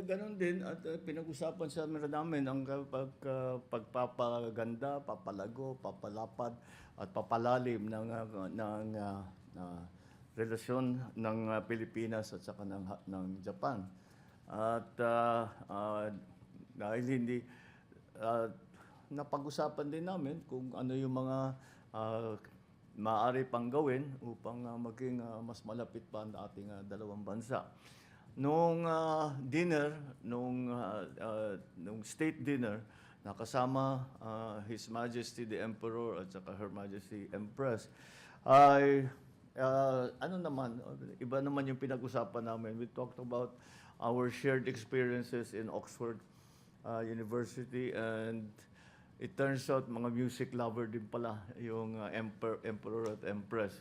ganun din at pinag-usapan sa namin ang pagpapaganda, papalago, papalapad at papalalim ng relasyon ng Pilipinas at saka ng Japan. At dahil hindi uh, napag-usapan din namin kung ano yung mga maaari pang gawin upang maging mas malapit pa ang ating dalawang bansa. Nung nung state dinner, nakasama His Majesty the Emperor at saka Her Majesty Empress, ay ano naman, iba naman yung pinag-usapan namin. We talked about our shared experiences in Oxford University, and it turns out mga music lover din pala yung Emperor at Empress.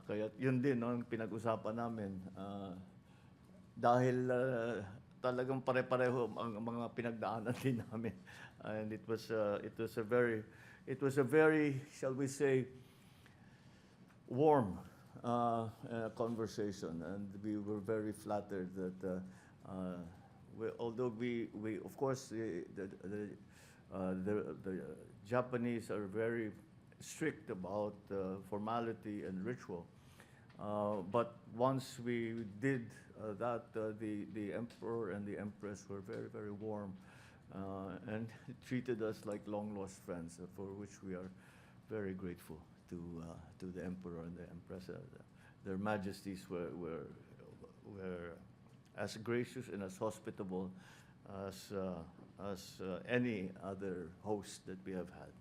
Kaya yun din ang pinag-usapan namin. Dahil talagang pare-pareho ang mga pinagdaanan din namin, and it was a very, shall we say, warm conversation, and we were very flattered that although we of course the Japanese are very strict about formality and ritual. But once we did that, the Emperor and the Empress were very, very warm and treated us like long-lost friends, for which we are very grateful to the Emperor and the Empress. Their Majesties were as gracious and as hospitable as any other host that we have had.